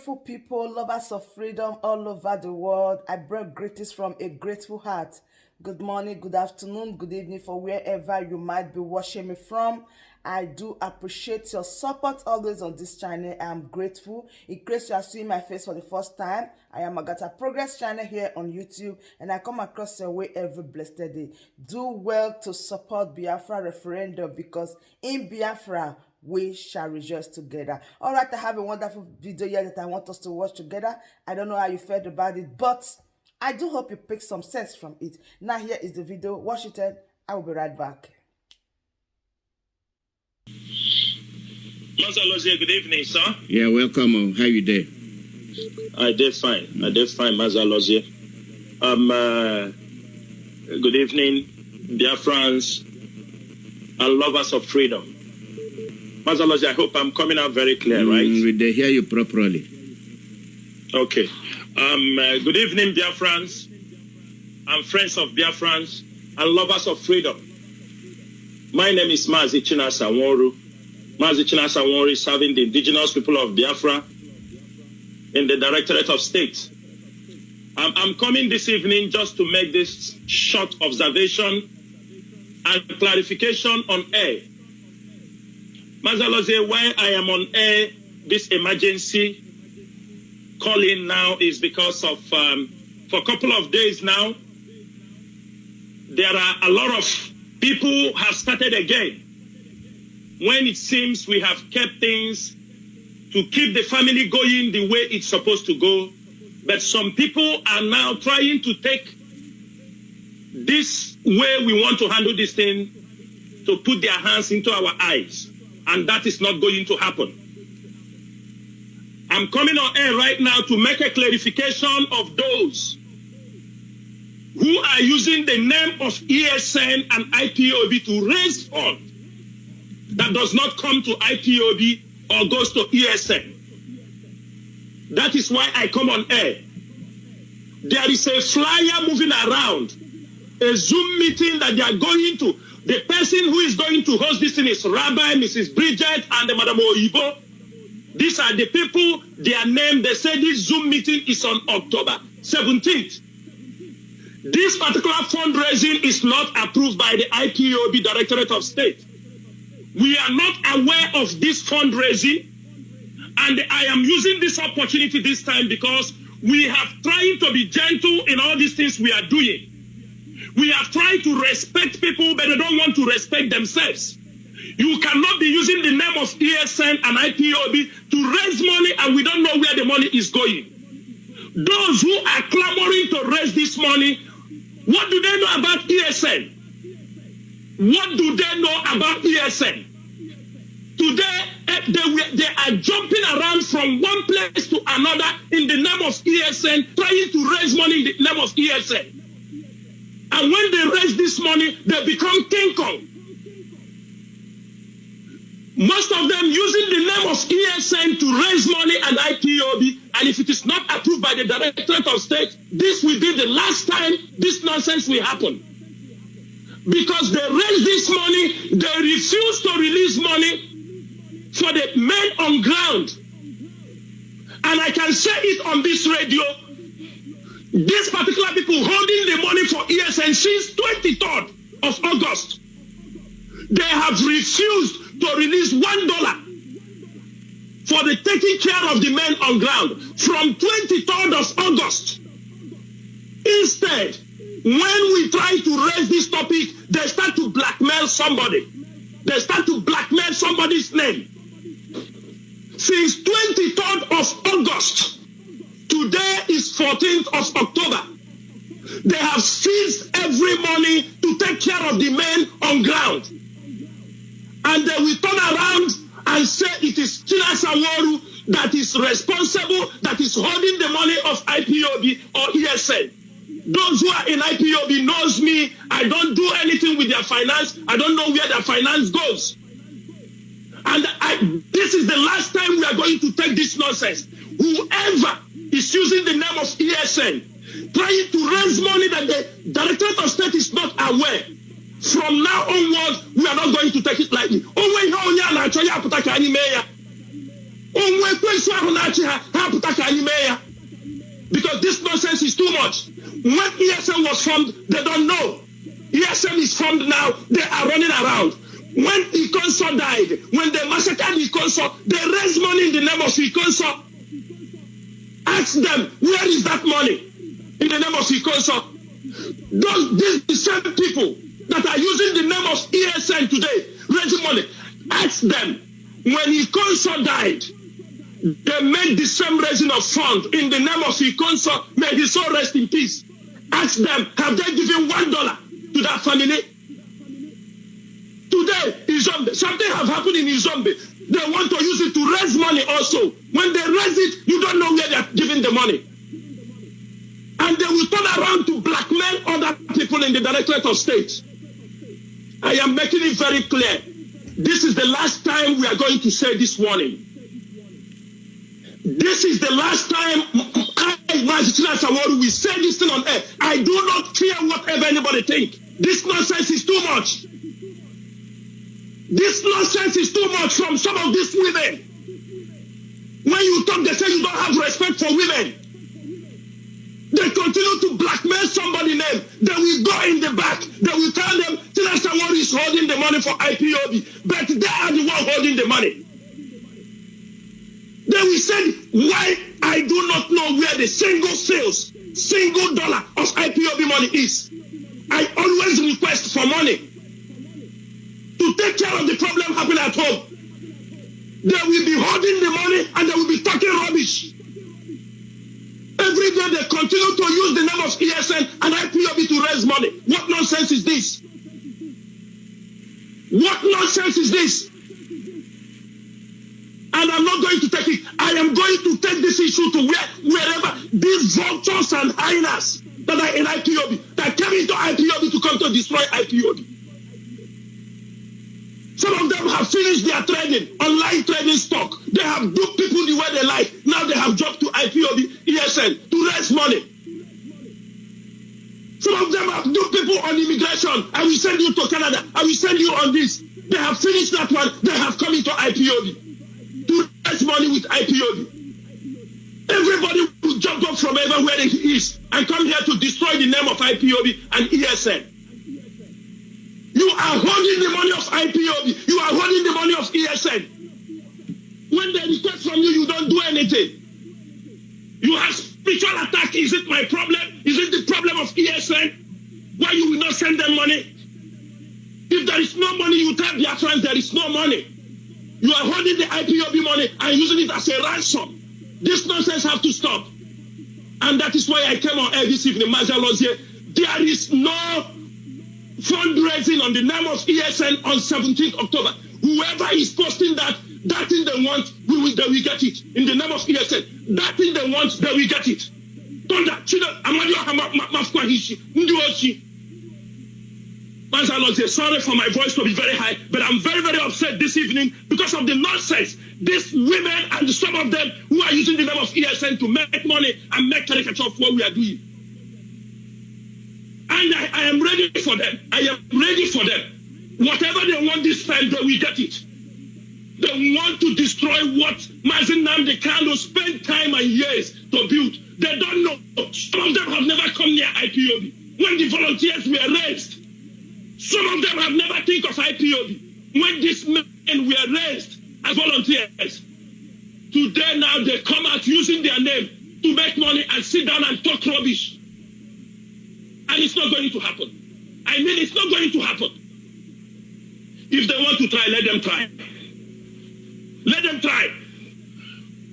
beautiful people, lovers of freedom all over the world. I bring greetings from a grateful heart. Good morning, good afternoon, good evening for wherever you might be watching me from. I do appreciate your support always on this channel. I am grateful. In case you are seeing my face for the first time, I am AGATHA Progress channel here on YouTube, and I come across your way every blessed day. Do well to support Biafra referendum, because in Biafra, we shall rejoice together. All right, I have a wonderful video here that I want us to watch together. I don't know how you felt about it, but I do hope you pick some sense from it. Now here is the video. Watch it and I will be right back. Master Lozier, good evening, sir. Yeah, welcome. How you doing? I did fine, Master Lozier. Good evening, dear friends and lovers of freedom. Master Lozier, I hope I'm coming out very clear, right? They hear you properly. Okay. Good evening, dear friends and friends of Biafrans and lovers of freedom. My name is Mazi Chinasa Nworu. Mazi Chinasa Nworu is serving the indigenous people of Biafra in the Directorate of State. I'm coming this evening just to make this short observation and clarification on air. Master Lozier, why I am on air, this emergency calling now is because of, for a couple of days now, there are a lot of people have started again. When it seems we have kept things to keep the family going the way it's supposed to go, but some people are now trying to take this way we want to handle this thing to put their hands into our eyes, and that is not going to happen. I'm coming on air right now to make a clarification of those who are using the name of ESN and IPOB to raise funds that does not come to IPOB or goes to ESN. That is why I come on air. There is a flyer moving around, a Zoom meeting that they are going to. The person who is going to host this thing is Rabbi, Mrs. Bridget, and Madam Oyibo. These are the people, their name. They say this Zoom meeting is on October 17th. This particular fundraising is not approved by the IPOB Directorate of State. We are not aware of this fundraising, and I am using this opportunity this time because we have tried to be gentle in all these things we are doing. We have tried to respect people, but they don't want to respect themselves. You cannot be using the name of ESN and IPOB to raise money, and we don't know where the money is going. Those who are clamoring to raise this money, what do they know about ESN? What do they know about ESN? Today, they are jumping around from one place to another in the name of ESN, trying to raise money in the name of ESN. And when they raise this money, they become King Kong. Most of them using the name of ESN to raise money and IPOB, and if it is not approved by the Directorate of State, this will be the last time this nonsense will happen. Because they raise this money, they refuse to release money for the men on ground. And I can say it on this radio, these particular people holding the money for ESN since 23rd of August, they have refused to release $1 for the taking care of the men on ground from 23rd of August. Instead, when we try to raise this topic, they start to blackmail somebody. They start to blackmail somebody's name. Since 23rd of August, today is 14th of October, they have seized every money to take care of the men on ground. And they will turn around and say it is Chinasa Nworu that is responsible, that is holding the money of IPOB or ESN. Those who are in IPOB knows me. I don't do anything with their finance. I don't know where their finance goes. And this is the last time we are going to take this nonsense. Whoever is using the name of ESN, trying to raise money that the Directorate of State is not aware, from now onward, we are not going to take it lightly. Because this nonsense is too much. When ESN was formed, they don't know. ESN is formed now, they are running around. When Ikonso died, when they massacred Ikonso, they raised money in the name of Ikonso. Ask them, where is that money in the name of Ikonso? These the same people that are using the name of ESN today, raising money, ask them, when Ikonso died, they made the same raising of funds in the name of Ikonso, may his soul rest in peace. Ask them, have they given $1 to that family? Today, Izombe, something have happened in Izombe. They want to use it to raise money also. When they raise it, you don't know where they are giving the money. And they will turn around to blackmail other people in the Directorate of State. I am making it very clear. This is the last time we are going to say this warning. This is the last time we say this thing on air. I do not care whatever anybody think. This nonsense is too much. This nonsense is too much from some of these women. When you talk, they say you don't have respect for women. They continue to blackmail somebody's name. They will go in the back. They will tell them, someone is holding the money for IPOB. But they are the one holding the money. They will say, why I do not know where the single dollar of IPOB money is. I always request for money to take care of the problem happening at home. They will be holding the money and they will be talking rubbish. Every day they continue to use the name of ESN and IPOB to raise money. What nonsense is this? What nonsense is this? And I'm not going to take it. I am going to take this issue to wherever these vultures and hyenas that are in IPOB, that came into IPOB to come to destroy IPOB. Some of them have finished their trading, online trading stock. They have duped people the way they like. Now they have jumped to IPOB, ESN to raise money. Some of them have duped people on immigration. I will send you to Canada. I will send you on this. They have finished that one. They have come into IPOB to raise money with IPOB. Everybody will jump up from everywhere he is and come here to destroy the name of IPOB and ESN. You are holding the money of IPOB. You are holding the money of ESN. When they request from you, you don't do anything. You have spiritual attack. Is it my problem? Is it the problem of ESN? Why you will not send them money? If there is no money, you tell their friends there is no money. You are holding the IPOB money and using it as a ransom. This nonsense have to stop. And that is why I came on air this evening, Mazalozie. There is no fundraising on the name of ESN on 17th October. Whoever is posting that thing they want, they will get it. In the name of ESN, that thing they want, they will get it. Sorry for my voice to be very high, but I'm very, very upset this evening because of the nonsense. These women and some of them who are using the name of ESN to make money and make caricature of what we are doing. And I am ready for them. I am ready for them. Whatever they want this time, they will get it. They want to destroy what Mazi Nnamdi Kanu spent time and years to build. They don't know. Some of them have never come near IPOB. When the volunteers were raised, some of them have never think of IPOB. When these men were raised as volunteers, today now they come out using their name to make money and sit down and talk rubbish. And it's not going to happen. I mean, it's not going to happen. If they want to try, let them try. Let them try.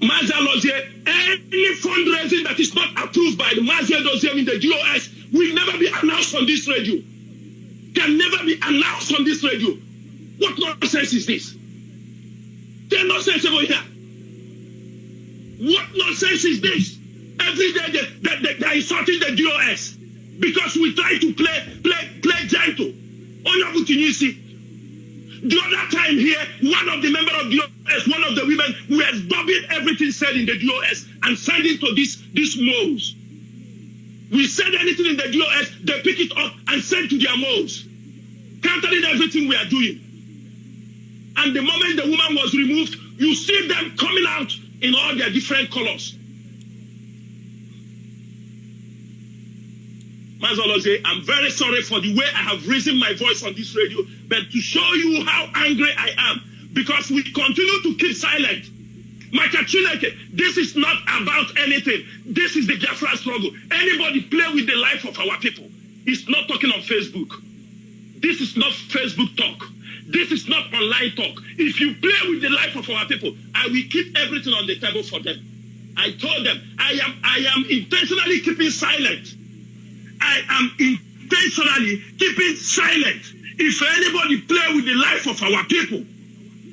Mazalozie, any fundraising that is not approved by the Mazalozie in the DOS will never be announced on this radio. Can never be announced on this radio. What nonsense is this? There's nonsense over here. What nonsense is this? Every day they're insulting the DOS because we try to play gentle. The other time here, one of the members of the DOS, one of the women, were dubbing everything said in the DOS and sending to these moles. We said anything in the DOS, they pick it up and send to their moles, countering everything we are doing. And the moment the woman was removed, You see them coming out in all their different colors. Mazoloze, I'm very sorry for the way I have raised my voice on this radio, but to show you how angry I am, because we continue to keep silent. This is not about anything. This is the Biafra struggle. Anybody play with the life of our people. It's not talking on Facebook. This is not Facebook talk. This is not online talk. If you play with the life of our people, I will keep everything on the table for them. I told them, I am intentionally keeping silent. I am intentionally keeping silent. If anybody play with the life of our people,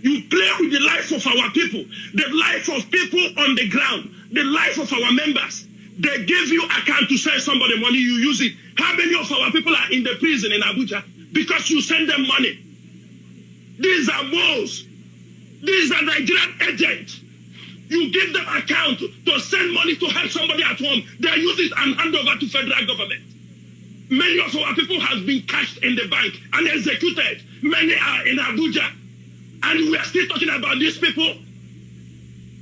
you play with the life of our people, the life of people on the ground, the life of our members. They give you account to send somebody money, you use it. How many of our people are in the prison in Abuja because you send them money? These are moles. These are Nigerian agents. You give them account to send money to help somebody at home. They use it and hand over to federal government. Many of our people have been cashed in the bank and executed. Many are in Abuja. And we are still talking about these people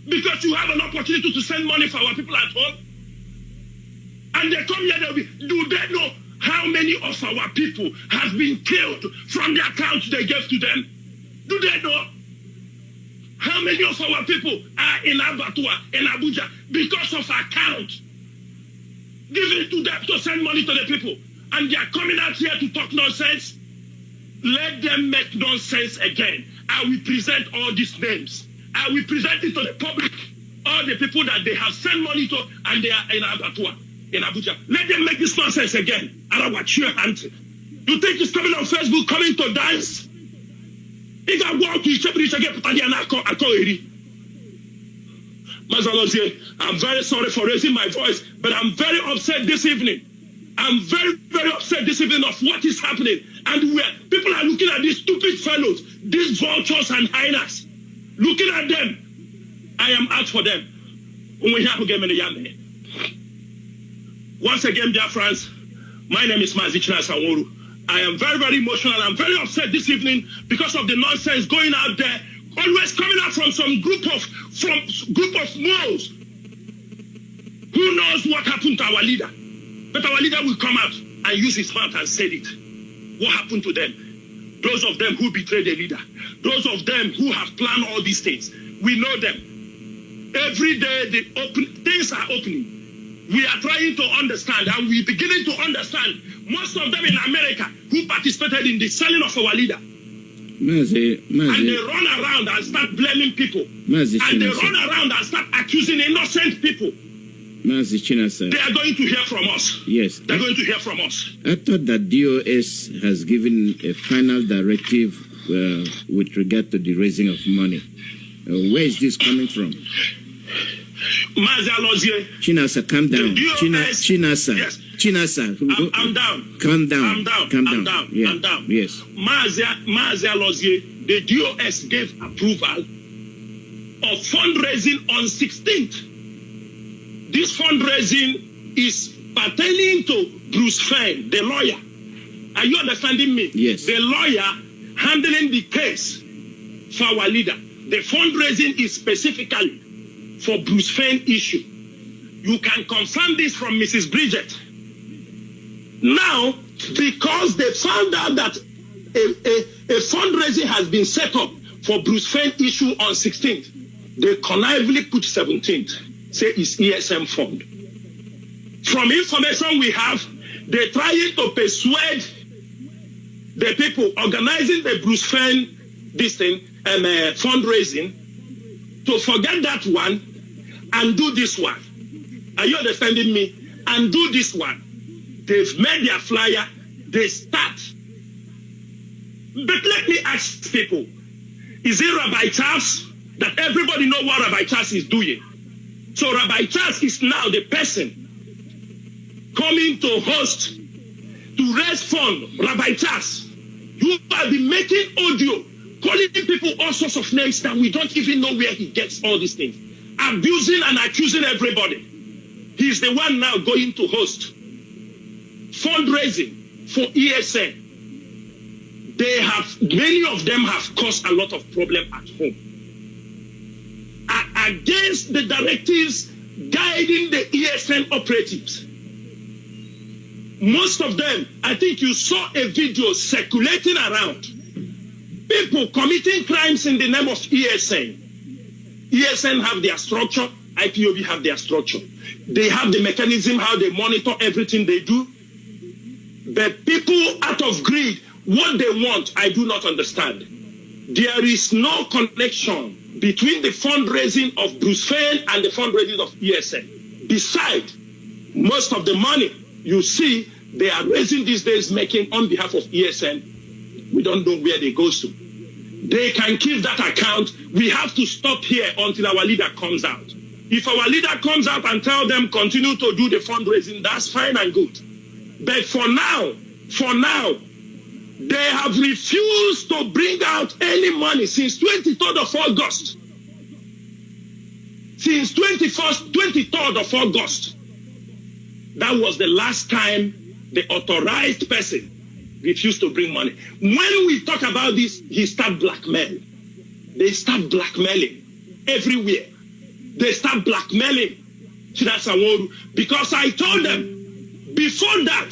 because you have an opportunity to send money for our people at home. And they come here, do they know how many of our people have been killed from the accounts they gave to them? Do they know how many of our people are in Abattoir, in Abuja, because of account given to them to send money to the people? And they are coming out here to talk nonsense. Let them make nonsense again. I will present all these names. I will present it to the public. All the people that they have sent money to and they are in Abattoir, in Abuja. Let them make this nonsense again. You think it's coming on Facebook, coming to dance? If I walk to I'm very sorry for raising my voice, but I'm very upset this evening. I'm very, very upset this evening of what is happening. And where people are looking at these stupid fellows, these vultures and hyenas, looking at them. I am out for them. Once again, dear friends, my name is Mazichina Sanworu. I am very, very emotional. I'm very upset this evening because of the nonsense going out there, always coming out from some group of moles. Who knows what happened to our leader? But our leader will come out and use his mouth and say it. What happened to them? Those of them who betrayed the leader. Those of them who have planned all these things. We know them. Every day things are opening. We are trying to understand and we're beginning to understand. Most of them in America who participated in the selling of our leader. And they run around and start blaming people. And they run around and start accusing innocent people. They are going to hear from us. Yes. They're going to hear from us. I thought that DOS has given a final directive with regard to the raising of money. Where is this coming from? Chinasa, calm down. Chinasa. Yes. Chinasa. I'm down. Calm down. I'm down. Calm I'm down. down. Yeah. I'm down. Yes. Mazia Lozier, the DOS gave approval of fundraising on 16th. This fundraising is pertaining to Bruce Fenn, the lawyer. Are you understanding me? Yes. The lawyer handling the case for our leader. The fundraising is specifically for Bruce Fenn issue. You can confirm this from Mrs. Bridget. Now, because they found out that a fundraising has been set up for Bruce Fenn issue on 16th, they connivingly put 17th. Say it's ESM fund. From information we have, they're trying to persuade the people organizing the Bruce Fenn fundraising to forget that one and do this one. Are you understanding me? And do this one. They've made their flyer. They start. But let me ask people, is it Rabbi Charles that everybody know what Rabbi Charles is doing? So Rabbi Charles is now the person coming to host, to raise fund. Rabbi Charles, you have been making audio, calling people all sorts of names that we don't even know where he gets all these things. Abusing and accusing everybody. He's the one now going to host fundraising for ESN. Many of them have caused a lot of problem at home. against the directives guiding the ESN operatives. Most of them, I think you saw a video circulating around. People committing crimes in the name of ESN. ESN have their structure, IPOB have their structure. They have the mechanism how they monitor everything they do. But people out of greed, what they want, I do not understand. There is no connection between the fundraising of Bruce Fein and the fundraising of ESN. Besides, most of the money you see they are raising these days making on behalf of ESN, we don't know where they go to. They can keep that account. We have to stop here until our leader comes out. If our leader comes out and tell them continue to do the fundraising, that's fine and good. But for now, they have refused to bring out any money since 23rd of August. Since 23rd of August. That was the last time the authorized person refused to bring money. When we talk about this, he start blackmailing. They start blackmailing everywhere. They start blackmailing because I told them before that,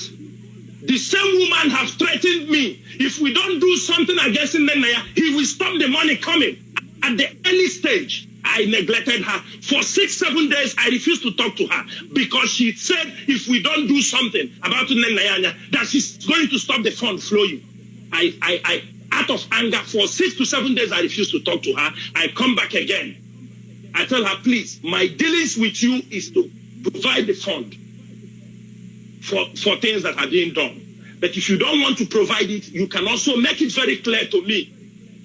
the same woman have threatened me. If we don't do something against Nenaya, he will stop the money coming. At the early stage, I neglected her. For 6-7 days, I refused to talk to her because she said if we don't do something about Nenaya, that she's going to stop the fund flowing. I out of anger, for 6 to 7 days, I refused to talk to her. I come back again. I tell her, please, my dealings with you is to provide the fund for things that are being done. But if you don't want to provide it, you can also make it very clear to me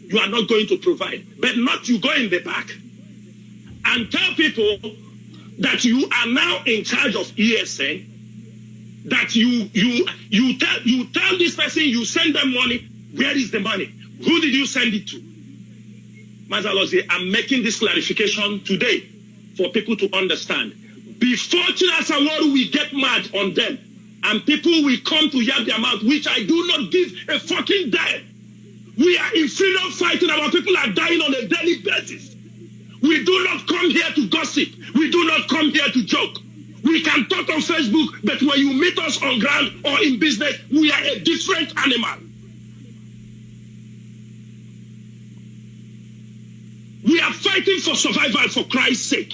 you are not going to provide. But not you go in the back and tell people that you are now in charge of ESN, that you tell this person, you send them money. Where is the money? Who did you send it to? Mazalozi, I'm making this clarification today for people to understand. Before Chinasawaru will get mad on them, and people will come to hear their mouth, which I do not give a fucking damn. We are in freedom fighting. Our people are dying on a daily basis. We do not come here to gossip. We do not come here to joke. We can talk on Facebook, but when you meet us on ground or in business, we are a different animal. We are fighting for survival for Christ's sake.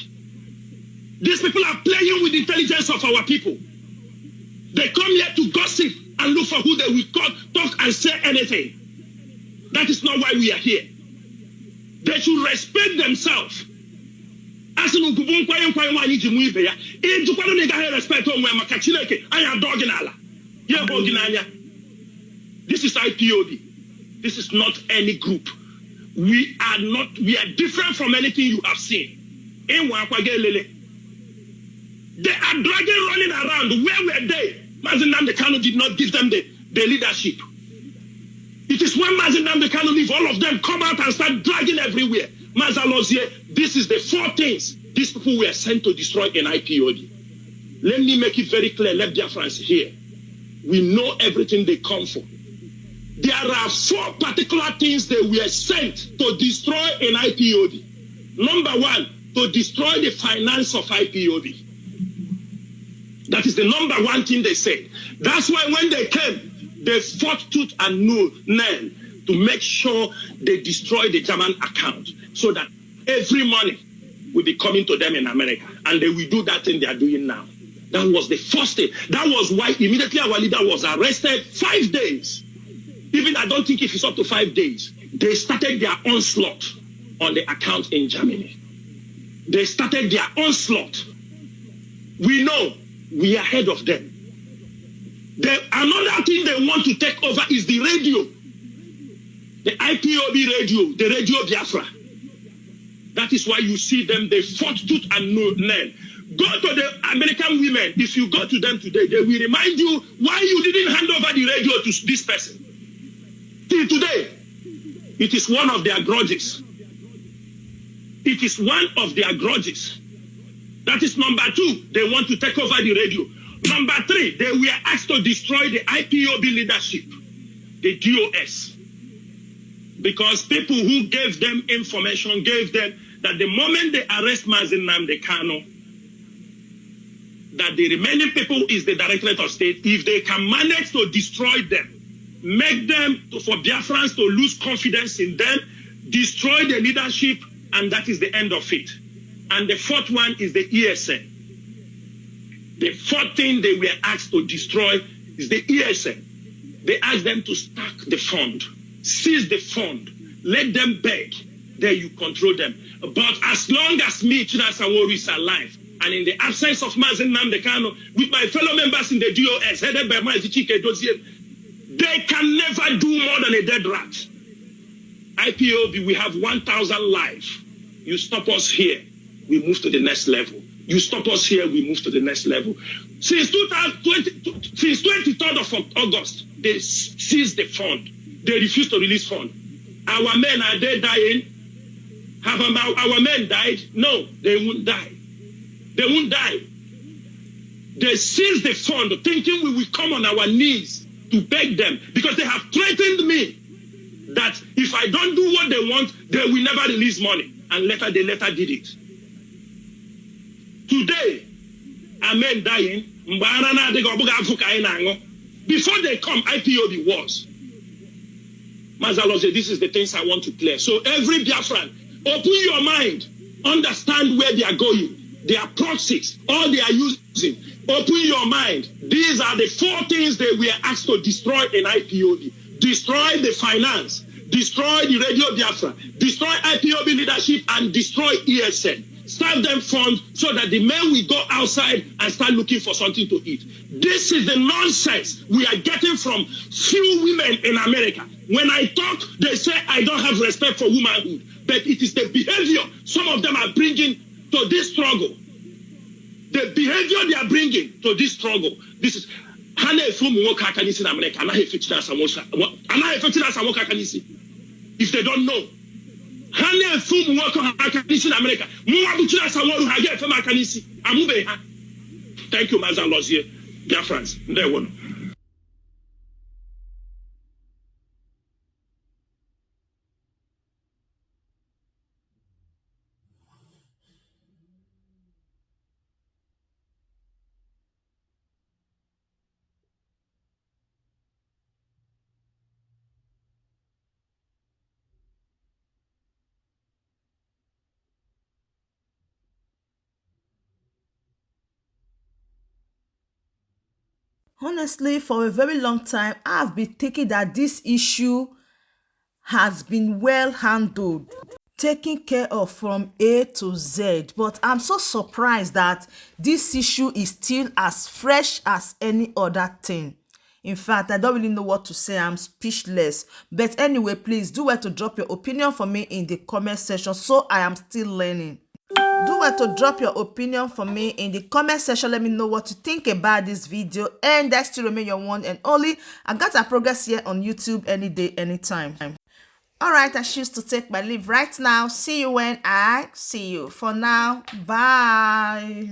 These people are playing with the intelligence of our people. They come here to gossip and look for who they will talk and say anything. That is not why we are here. They should respect themselves. This is IPOB. This is not any group. We are different from anything you have seen. They are dragging running around. Where were they? Mazen Namdekano did not give them the leadership. It is when Mazen Namdekano leave, all of them come out and start dragging everywhere. Mazalozie, this is the 4 things these people were sent to destroy in IPOB. Let me make it very clear. Let BIAFRAs hear. We know everything they come for. There are 4 particular things they were sent to destroy in IPOB. Number 1, to destroy the finance of IPOB. That is the number 1 thing they said. That's why when they came, they fought tooth and nail to make sure they destroy the German account so that every money will be coming to them in America. And they will do that thing they are doing now. That was the first thing. That was why immediately our leader was arrested 5 days. Even I don't think if it's up to 5 days. They started their onslaught on the account in Germany. They started their onslaught. We know we are ahead of them. Another thing they want to take over is the radio. The IPOB radio, the radio Biafra. That is why you see them, they fought tooth and nail. Go to the American women. If you go to them today, they will remind you why you didn't hand over the radio to this person. Till today, it is one of their grudges. It is one of their grudges. That is number 2. They want to take over the radio. Number 3, they were asked to destroy the IPOB leadership, the DOS. Because people who gave them information, gave them that the moment they arrest Mazi Nnamdi Kanu, that the remaining people is the Directorate of State, if they can manage to destroy them, make them, for Biafrans to lose confidence in them, destroy the leadership, and that is the end of it. And the fourth one is the ESN. The fourth thing they were asked to destroy is the ESN. They asked them to stack the fund, seize the fund, let them beg, then you control them. But as long as me, Chinasa Sanwo-Olu, is alive, and in the absence of Mazi Nnamdi Kanu, with my fellow members in the DOS, headed by Mazi Chike Dozie, they can never do more than a dead rat. IPOB, we have 1,000 lives. You stop us here, we move to the next level. You stop us here, we move to the next level. Since 23rd of August, they seized the fund. They refused to release fund. Our men, are they dying? Have our men died? No, they won't die. They won't die. They seized the fund thinking we will come on our knees to beg them, because they have threatened me that if I don't do what they want, they will never release money. And later they did it. Today, amen dying. Before they come, IPOB was. Mazalo said, this is the things I want to clear. So every Biafran, open your mind, understand where they are going, their proxies, all they are using. Open your mind. These are the four things they were asked to destroy in IPOB. Destroy the finance, destroy the Radio Biafra, destroy IPOB leadership, and destroy ESN. Serve them funds so that the men will go outside and start looking for something to eat. This is the nonsense we are getting from few women in America. When I talk, they say I don't have respect for womanhood. But it is the behavior some of them are bringing to this struggle. The behavior they are bringing to this struggle. This is if they don't know. Thank you, Mazan Lozier. Dear friends, there one. Honestly, for a very long time, I've been thinking that this issue has been well handled, taken care of from A to Z. But I'm so surprised that this issue is still as fresh as any other thing. In fact, I don't really know what to say. I'm speechless. But anyway, please do well to drop your opinion for me in the comment section, so I am still learning. Do well to drop your opinion for me in the comment section. Let me know what you think about this video. And that still remain your one and only Agatha Progress here on YouTube, any day, anytime. Alright, I choose to take my leave right now. See you when I see you. For now, bye.